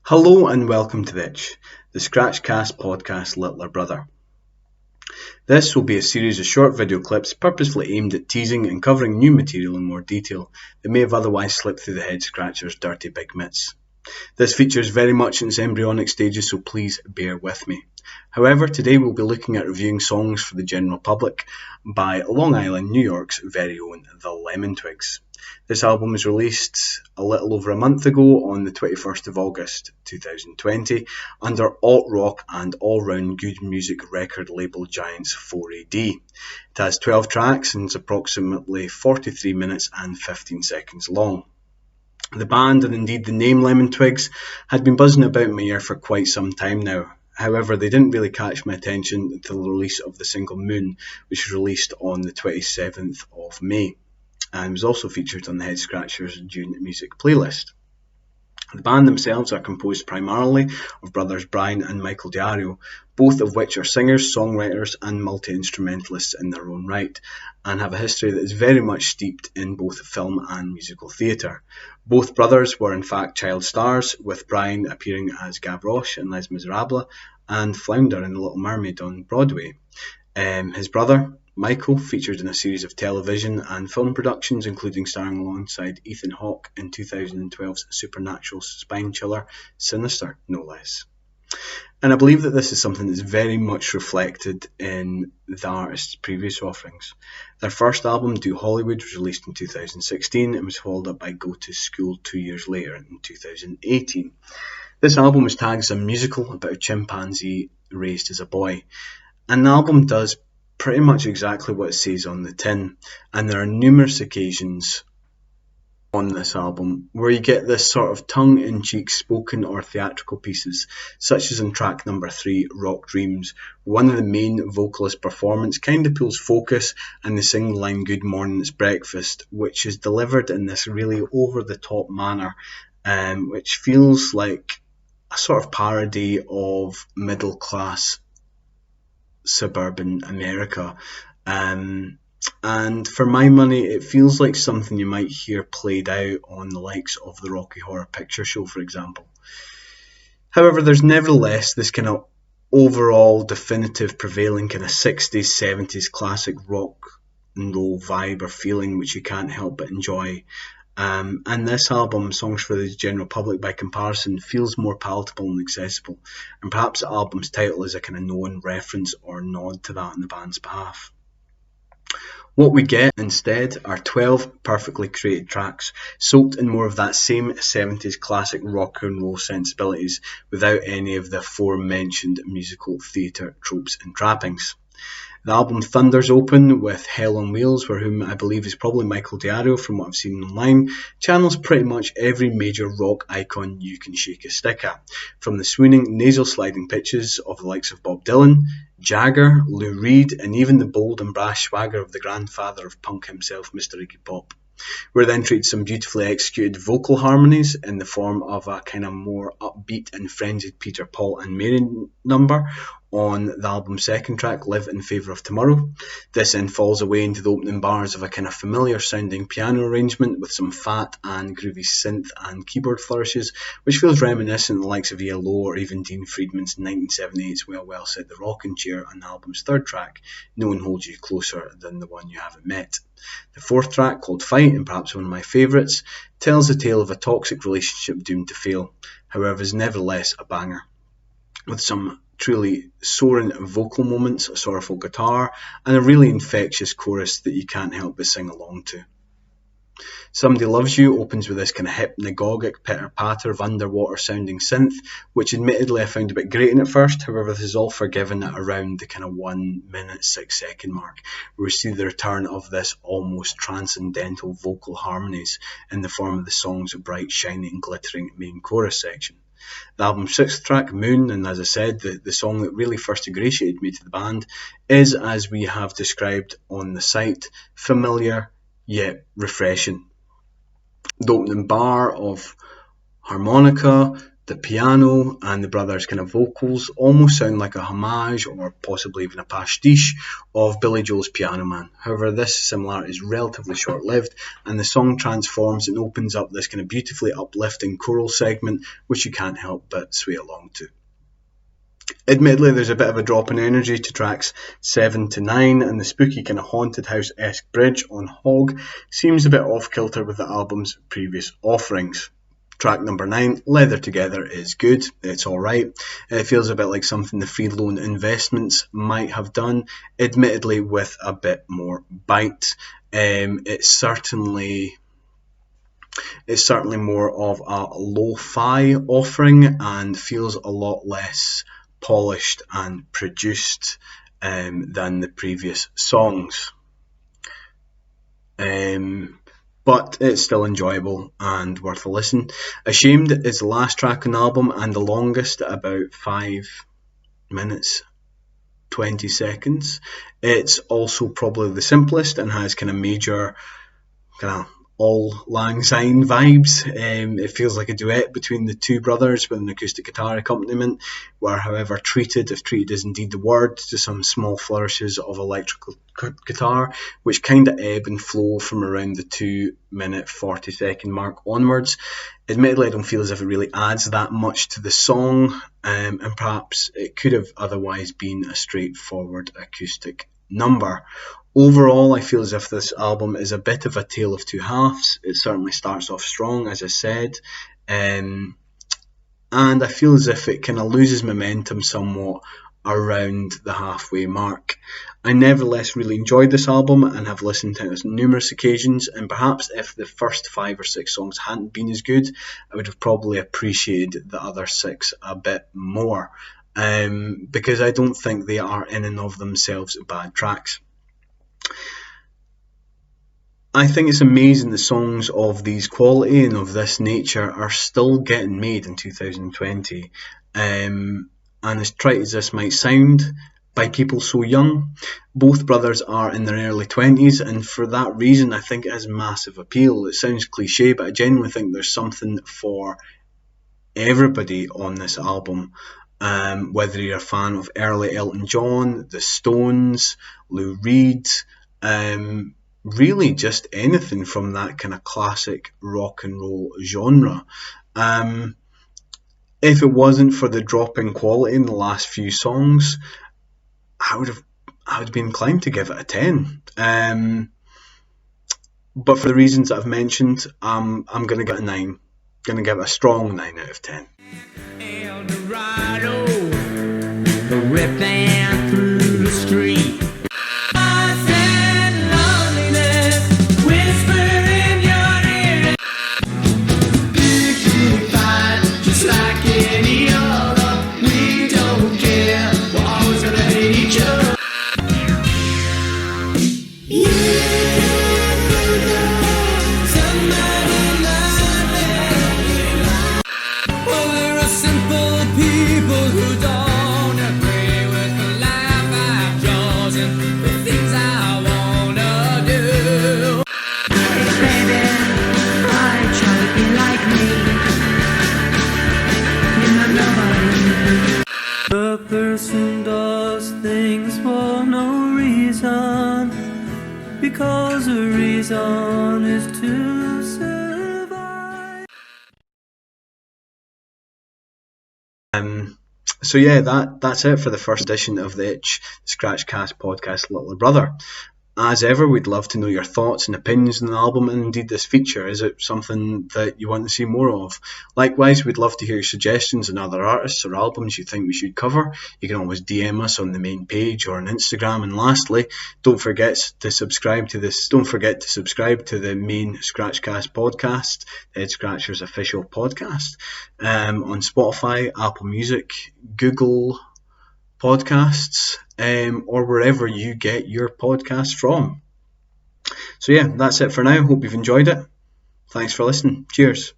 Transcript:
Hello and welcome to the Itch, the Scratchcast podcast littler brother. This will be a series of short video clips purposefully aimed at teasing and covering new material in more detail that may have otherwise slipped through the head scratcher's dirty big mitts. This feature is very much in its embryonic stages, so please bear with me. However, today we'll be looking at reviewing songs for the general public by Long Island, New York's very own The Lemon Twigs. This album was released a little over a month ago on the 21st of August 2020 under alt-rock and all-round good music record label giants 4AD. It has 12 tracks and is approximately 43 minutes and 15 seconds long. The band, and indeed the name Lemon Twigs, had been buzzing about my ear for quite some time now. However, they didn't really catch my attention until the release of the single Moon, which was released on the 27th of May, and was also featured on the Head Scratchers June music playlist. The band themselves are composed primarily of brothers Brian and Michael Diario, both of which are singers, songwriters and multi-instrumentalists in their own right, and have a history that is very much steeped in both film and musical theatre. Both brothers were in fact child stars, with Brian appearing as Gavroche in Les Miserables and Flounder in The Little Mermaid on Broadway. His brother, Michael, featured in a series of television and film productions, including starring alongside Ethan Hawke in 2012's supernatural spine chiller Sinister, no less. And I believe that this is something that's very much reflected in the artist's previous offerings. Their first album, Do Hollywood, was released in 2016 and was followed up by Go to School 2 years later in 2018. This album was tagged as a musical about a chimpanzee raised as a boy, and the album does pretty much exactly what it says on the tin, and there are numerous occasions on this album where you get this sort of tongue-in-cheek spoken or theatrical pieces, such as in track number 3, Rock Dreams. One of the main vocalist performance kind of pulls focus, and they sing the line Good Morning It's Breakfast, which is delivered in this really over-the-top manner, which feels like a sort of parody of middle-class suburban America, and for my money it feels like something you might hear played out on the likes of the Rocky Horror Picture Show, for example. However, there's nevertheless this kind of overall definitive prevailing kind of 60s 70s classic rock and roll vibe or feeling which you can't help but enjoy. And this album, Songs for the General Public, by comparison, feels more palatable and accessible, and perhaps the album's title is a kind of known reference or nod to that on the band's behalf. What we get instead are 12 perfectly created tracks, soaked in more of that same 70s classic rock and roll sensibilities, without any of the aforementioned musical theatre tropes and trappings. The album thunders open with Hell on Wheels, for whom I believe is probably Michael Diario from what I've seen online, channels pretty much every major rock icon you can shake a stick at, from the swooning nasal sliding pitches of the likes of Bob Dylan, Jagger, Lou Reed, and even the bold and brash swagger of the grandfather of punk himself, Mr. Iggy Pop. We're then treated some beautifully executed vocal harmonies in the form of a kind of more upbeat and frenzied Peter, Paul and Mary number on the album's second track, Live in Favour of Tomorrow. This then falls away into the opening bars of a kind of familiar sounding piano arrangement with some fat and groovy synth and keyboard flourishes, which feels reminiscent of the likes of ELO or even Dean Friedman's 1978's Well Said the Rocking Chair on the album's third track, No One Holds You Closer Than the One You Haven't Met. The fourth track, called Fight, and perhaps one of my favourites, tells the tale of a toxic relationship doomed to fail, however is nevertheless a banger, with some truly soaring vocal moments, a sorrowful guitar, and a really infectious chorus that you can't help but sing along to. Somebody Loves You opens with this kind of hypnagogic pitter-patter of underwater sounding synth, which admittedly I found a bit grating at first. However, this is all forgiven at around the kind of 1 minute 6 second mark, where we see the return of this almost transcendental vocal harmonies in the form of the song's bright, shiny and glittering main chorus section. The album's sixth track, Moon, and as I said, the song that really first ingratiated me to the band, is, as we have described on the site, familiar yet refreshing. The opening bar of harmonica The piano and the brothers' kind of vocals almost sound like a homage or possibly even a pastiche of Billy Joel's Piano Man. However, this similarity is relatively short-lived, and the song transforms and opens up this kind of beautifully uplifting choral segment which you can't help but sway along to. Admittedly, there's a bit of a drop in energy to tracks 7 to 9, and the spooky kind of haunted house-esque bridge on Hog seems a bit off-kilter with the album's previous offerings. Track number 9, Leather Together, is good. It's alright. It feels a bit like something the Free Loan Investments might have done, admittedly with a bit more bite. It's certainly more of a lo-fi offering and feels a lot less polished and produced than the previous songs. But it's still enjoyable and worth a listen. Ashamed is the last track on the album and the longest at about 5 minutes 20 seconds. It's also probably the simplest and has kind of major kind of All Lang Syne vibes. It feels like a duet between the two brothers with an acoustic guitar accompaniment, where, however, treated, if treated is indeed the word, to some small flourishes of electrical guitar, which kind of ebb and flow from around the 2-minute 40-second mark onwards. Admittedly, I don't feel as if it really adds that much to the song, and perhaps it could have otherwise been a straightforward acoustic number. Overall, I feel as if this album is a bit of a tale of two halves. It certainly starts off strong, as I said, and I feel as if it kind of loses momentum somewhat around the halfway mark. I nevertheless really enjoyed this album and have listened to it on numerous occasions, and perhaps if the first 5 or 6 songs hadn't been as good, I would have probably appreciated the other 6 a bit more, because I don't think they are in and of themselves bad tracks. I think it's amazing the songs of these quality and of this nature are still getting made in 2020. And as trite as this might sound, by people so young, both brothers are in their early 20s, and for that reason I think it has massive appeal. It sounds cliche, but I genuinely think there's something for everybody on this album. Whether you're a fan of early Elton John, The Stones, Lou Reed, really just anything from that kind of classic rock and roll genre. If it wasn't for the drop in quality in the last few songs, I would be inclined to give it a 10. But for the reasons that I've mentioned, I'm going to give it a 9. Going to give it a strong 9 out of 10. Eldorado, ripping through the street. A person does things for no reason, because the reason is to survive. So yeah, that's it for the first edition of the Itch Scratch Cast podcast, Little Brother. As ever, we'd love to know your thoughts and opinions on the album and indeed this feature. Is it something that you want to see more of? Likewise, we'd love to hear your suggestions on other artists or albums you think we should cover. You can always DM us on the main page or on Instagram. And lastly, don't forget to subscribe to the main Scratchcast podcast, Head Scratcher's official podcast, on Spotify, Apple Music, Google Podcasts, or wherever you get your podcasts from. So yeah, that's it for now. Hope you've enjoyed it. Thanks for listening. Cheers.